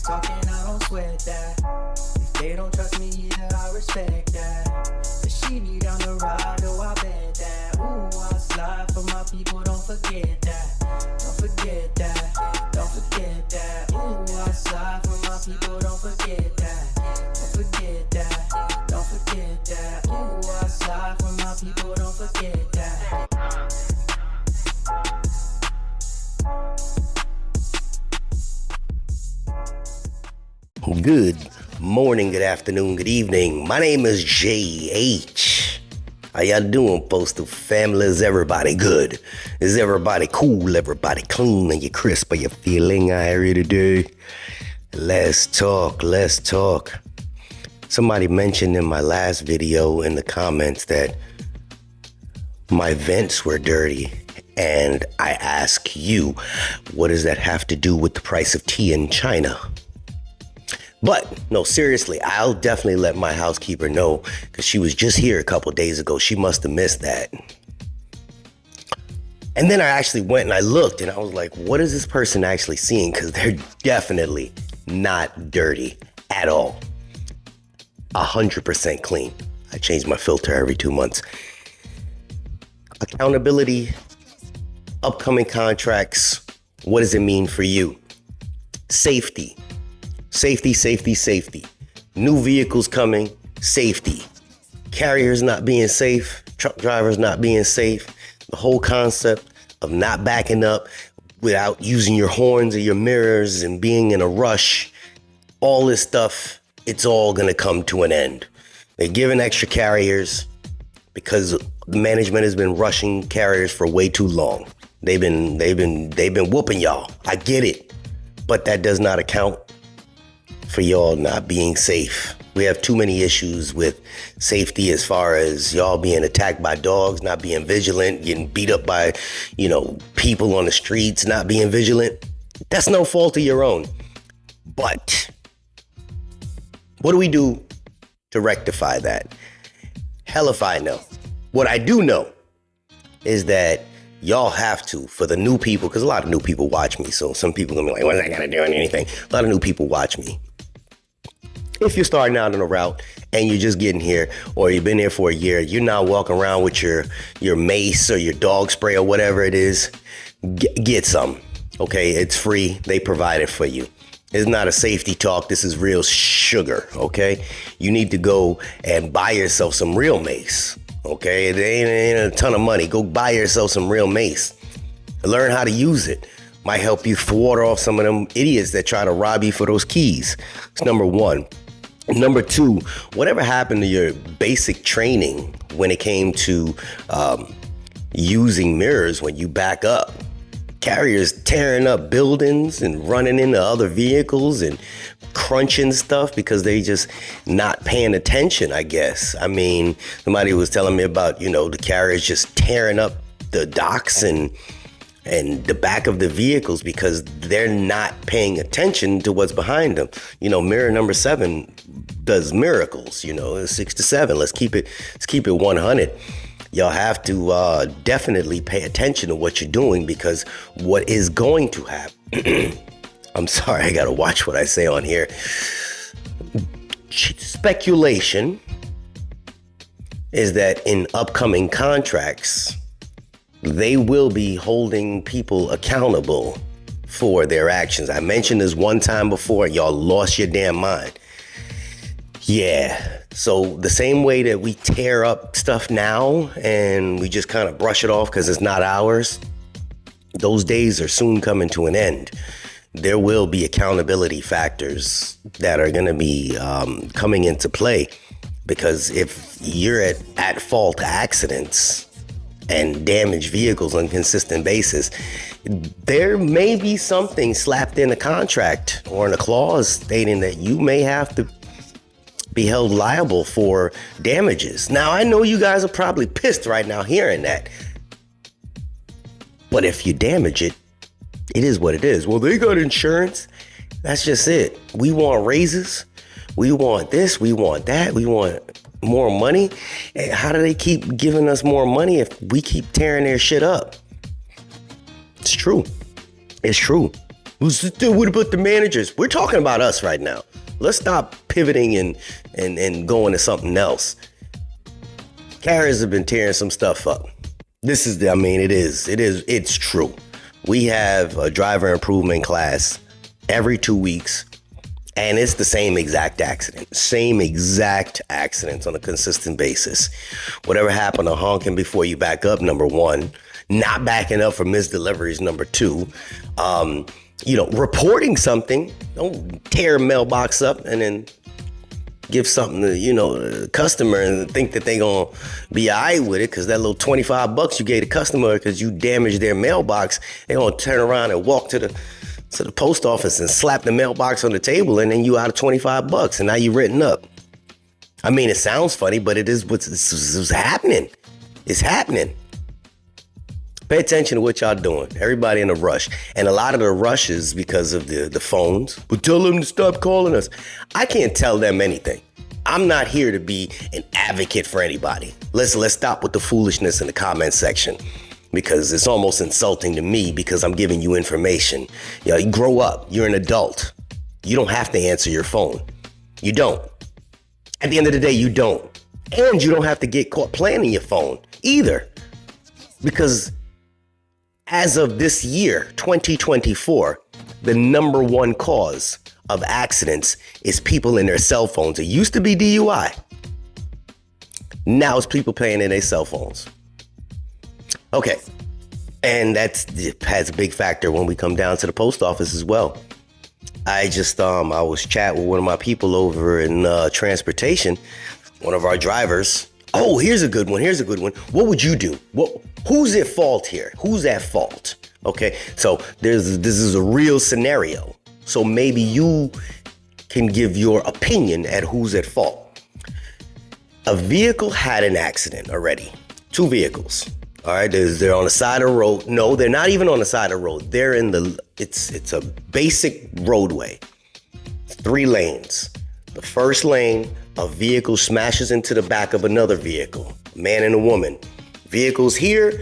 talking, I don't sweat that. If they don't trust me either, I respect that. But she need down the ride, oh, I bet that. Ooh, I slide for my people, don't forget that. Don't forget that, don't forget that. Ooh, I slide for my people, don't forget that. Don't forget that, don't forget that. Ooh, I slide for my people, don't forget that. Good morning, good afternoon, good evening. My name is JH. How y'all doing, Postal family? Is everybody good? Is everybody cool? Everybody clean? Are you crisp? Are you feeling irie today? Let's talk. Somebody mentioned in my last video in the comments that my vents were dirty. And I ask you, what does that have to do with the price of tea in China? But no, seriously, I'll definitely let my housekeeper know because she was just here a couple days ago. She must have missed that. And then I actually went and I looked and I was like, what is this person actually seeing? Because they're definitely not dirty at all. 100% clean. I change my filter every 2 months. Accountability, upcoming contracts. What does it mean for you? Safety. Safety. New vehicles coming, safety. Carriers not being safe, truck drivers not being safe. The whole concept of not backing up without using your horns or your mirrors and being in a rush. All this stuff, it's all gonna come to an end. They're giving extra carriers because the management has been rushing carriers for way too long. They've been whooping y'all. I get it, but that does not account for y'all not being safe. We have too many issues with safety as far as y'all being attacked by dogs, not being vigilant, getting beat up by, people on the streets, not being vigilant. That's no fault of your own. But what do we do to rectify that? Hell if I know. What I do know is that y'all have to, for the new people, because a lot of new people watch me, so some people are gonna be like, what is that gonna do on anything? A lot of new people watch me. If you're starting out on a route and you're just getting here, or you've been here for a year, you're not walking around with your mace or your dog spray or whatever it is, get some, okay? It's free, they provide it for you. It's not a safety talk, this is real sugar, okay? You need to go and buy yourself some real mace, okay? It ain't a ton of money, go buy yourself some real mace. Learn how to use it. Might help you thwart off some of them idiots that try to rob you for those keys. It's number one. Number two, whatever happened to your basic training when it came to using mirrors when you back up? Carriers tearing up buildings and running into other vehicles and crunching stuff because they just not paying attention, I guess. I mean, somebody was telling me about, the carriers just tearing up the docks and the back of the vehicles because they're not paying attention to what's behind them. Mirror number 7 does miracles, 6 to 7. Let's keep it 100. Y'all have to definitely pay attention to what you're doing because what is going to happen. I'm sorry, I gotta watch what I say on here. Speculation is that in upcoming contracts, they will be holding people accountable for their actions. I mentioned this one time before, y'all lost your damn mind. Yeah, so the same way that we tear up stuff now and we just kind of brush it off because it's not ours, those days are soon coming to an end. There will be accountability factors that are going to be coming into play because if you're at fault accidents and damaged vehicles on a consistent basis, there may be something slapped in a contract or in a clause stating that you may have to be held liable for damages. Now, I know you guys are probably pissed right now hearing that, but if you damage it, it is what it is. Well, they got insurance. That's just it. We want raises. We want this. We want that. We want more money. And how do they keep giving us more money if we keep tearing their shit up? It's true. It's true. What about the managers? We're talking about us right now. Let's stop pivoting and going to something else. Carriers have been tearing some stuff up. It's true. We have a driver improvement class every 2 weeks, and it's the same exact accidents on a consistent basis. Whatever happened to honking before you back up, number one, not backing up for missed deliveries, number two, reporting something. Don't tear a mailbox up and then give something to, the customer and think that they gonna be all right with it because that little $25 you gave the customer because you damaged their mailbox, they gonna turn around and walk to the post office and slap the mailbox on the table, and then you out of $25 and now you written up. I mean, it sounds funny, but it is what's happening. It's happening. Pay attention to what y'all doing. Everybody in a rush. And a lot of the rush is because of the phones. But tell them to stop calling us. I can't tell them anything. I'm not here to be an advocate for anybody. Let's stop with the foolishness in the comment section, because it's almost insulting to me because I'm giving you information. You grow up. You're an adult. You don't have to answer your phone. You don't. At the end of the day, you don't. And you don't have to get caught playing on your phone either. Because as of this year, 2024, the number one cause of accidents is people in their cell phones. It used to be DUI. Now it's people playing in their cell phones. Okay. And it has a big factor when we come down to the post office as well. I was chatting with one of my people over in transportation, one of our drivers. Oh, here's a good one. What would you do? Who's at fault here? Who's at fault? Okay, so this is a real scenario. So maybe you can give your opinion at who's at fault. A vehicle had an accident already. 2 vehicles. All right, they're on the side of the road. No, they're not even on the side of the road. They're it's a basic roadway. 3 lanes. The first lane, a vehicle smashes into the back of another vehicle, a man and a woman. Vehicle here,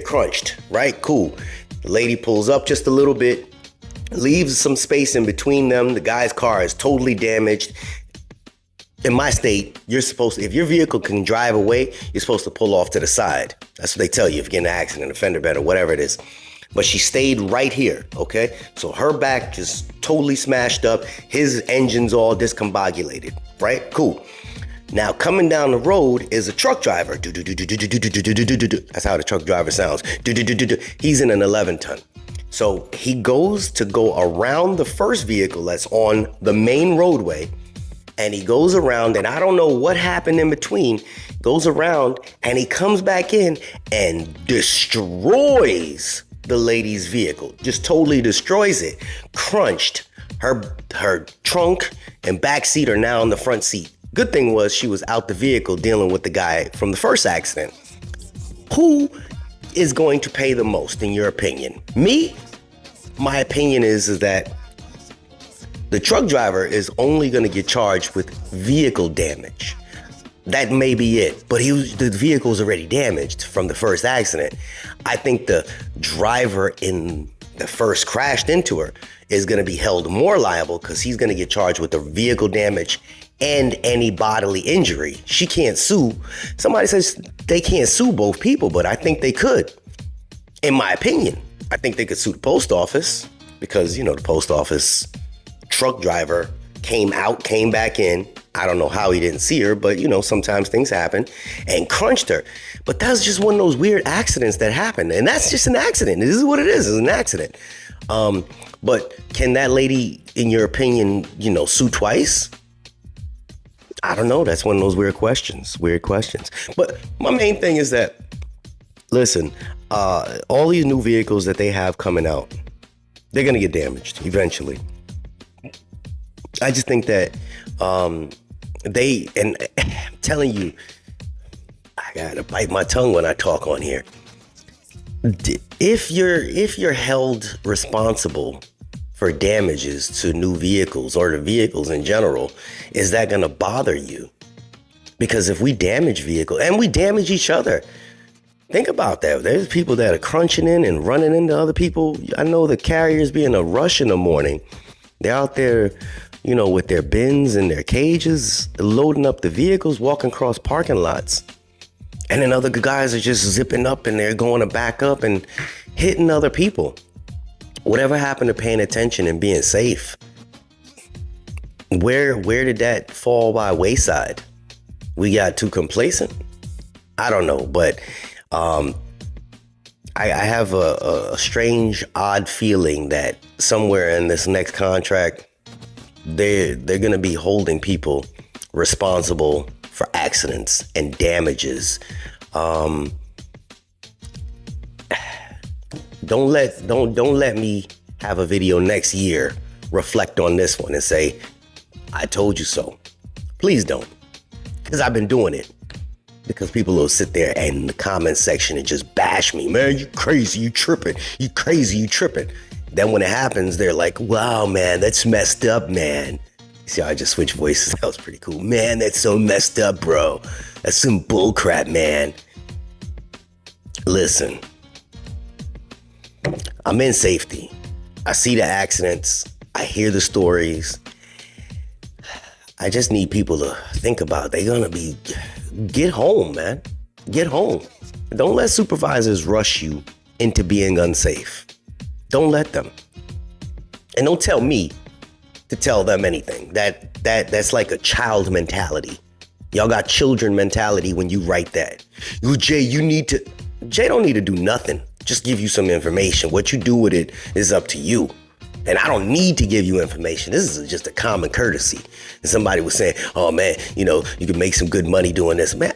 crunched, right? Cool. The lady pulls up just a little bit, leaves some space in between them. The guy's car is totally damaged. In my state, if your vehicle can drive away, you're supposed to pull off to the side. That's what they tell you if you get in an accident, a fender bender, whatever it is. But she stayed right here, okay? So her back just totally smashed up. His engine's all discombobulated, right? Cool. Now, coming down the road is a truck driver. That's how the truck driver sounds. He's in an 11-ton. So he goes to go around the first vehicle that's on the main roadway, and he goes around, and I don't know what happened in between, goes around, and he comes back in and destroys the lady's vehicle. Just totally destroys it. Crunched. Her trunk and back seat are now in the front seat. Good thing was she was out the vehicle dealing with the guy from the first accident. Who is going to pay the most, in your opinion? Me? My opinion is that the truck driver is only going to get charged with vehicle damage. That may be it, but the vehicle's already damaged from the first accident. I think the driver in the first crashed into her is going to be held more liable because he's going to get charged with the vehicle damage and any bodily injury. She can't sue. Somebody says they can't sue both people, but I think they could. In my opinion, I think they could sue the post office because, the post office truck driver came back in. I don't know how he didn't see her, but sometimes things happen, and crunched her. But that's just one of those weird accidents that happen. And that's just an accident. This is what it is. It's an accident. But can that lady, in your opinion, sue twice? I don't know. That's one of those weird questions. But my main thing is that, listen, all these new vehicles that they have coming out, they're going to get damaged eventually. I just think that I'm telling you, I gotta bite my tongue when I talk on here. If you're held responsible for damages to new vehicles or the vehicles in general, is that gonna bother you? Because if we damage vehicles and we damage each other, Think about that. There's people that are crunching in and running into other people. I know the carriers be in a rush in the morning. They're out there, you know, with their bins and their cages, loading up the vehicles, walking across parking lots. And then other guys are just zipping up and they're going to back up and hitting other people. Whatever happened to paying attention and being safe? Where did that fall by wayside? We got too complacent? I don't know, but I have a strange, odd feeling that somewhere in this next contract, they're going to be holding people responsible for accidents and damages. Don't let me have a video next year reflect on this one and say, I told you so. Please don't, because I've been doing it. Because people will sit there and in the comment section and just bash me. Man, you crazy, you tripping. You crazy, you tripping. Then when it happens, they're like, wow, man, that's messed up, man. See how I just switched voices? That was pretty cool. Man, that's so messed up, bro. That's some bullcrap, man. Listen, I'm in safety. I see the accidents. I hear the stories. I just need people to think about they're going to be, get home, man. Get home. Don't let supervisors rush you into being unsafe. Don't let them. And don't tell me to tell them anything. That's like a child mentality. Y'all got children mentality when you write that. Jay don't need to do nothing. Just give you some information. What you do with it is up to you. And I don't need to give you information. This is just a common courtesy. And somebody was saying, oh man, you know, you can make some good money doing this. Man,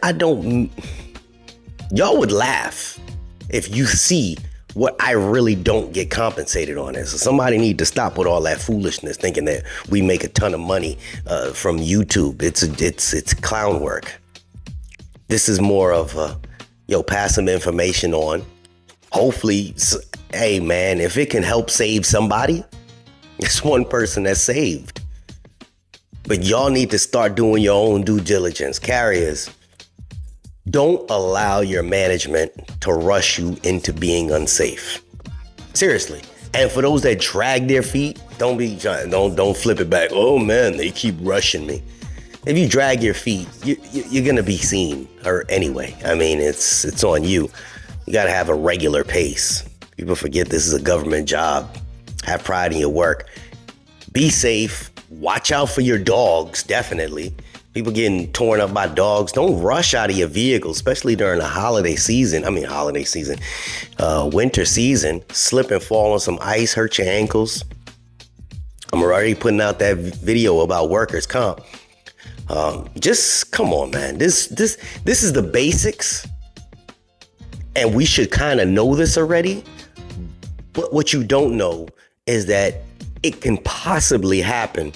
y'all would laugh if you see what I really don't get compensated on it. So somebody need to stop with all that foolishness, thinking that we make a ton of money from YouTube. It's clown work. This is more of pass some information on. Hopefully, hey man, if it can help save somebody, it's one person that's saved. But y'all need to start doing your own due diligence. Carriers, don't allow your management to rush you into being unsafe. Seriously. And for those that drag their feet, don't flip it back. Oh man, they keep rushing me. If you drag your feet, you're gonna be seen. Or anyway, I mean, it's on you. You gotta have a regular pace. People forget this is a government job. Have pride in your work. Be safe. Watch out for your dogs, definitely. People getting torn up by dogs. Don't rush out of your vehicle, especially during the winter season. Slip and fall on some ice, hurt your ankles. I'm already putting out that video about workers' comp. Just come on, man. This is the basics. And we should kind of know this already. But what you don't know is that it can possibly happen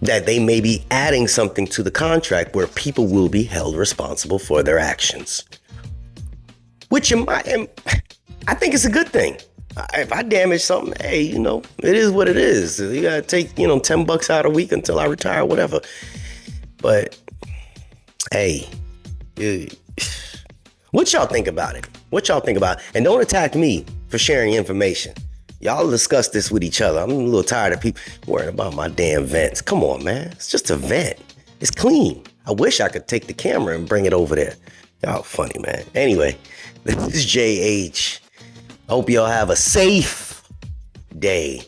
that they may be adding something to the contract where people will be held responsible for their actions. Which I think it's a good thing. If I damage something, hey, it is what it is. You gotta take, $10 out a week until I retire, whatever. But hey, what y'all think about it? And don't attack me for sharing information. Y'all discuss this with each other. I'm a little tired of people worrying about my damn vents. Come on, man. It's just a vent. It's clean. I wish I could take the camera and bring it over there. Y'all funny, man. Anyway, this is JH. I hope y'all have a safe day.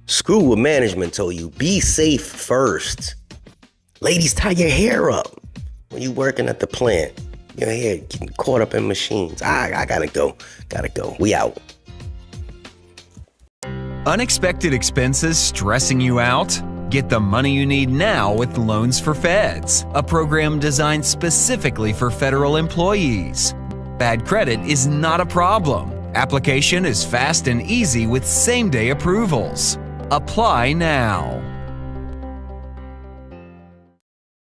Screw what management told you. Be safe first. Ladies, tie your hair up when you working at the plant. Your hair getting caught up in machines. I gotta go. We out. Unexpected expenses stressing you out? Get the money you need now with Loans for Feds, a program designed specifically for federal employees. Bad credit is not a problem. Application is fast and easy with same-day approvals. Apply now.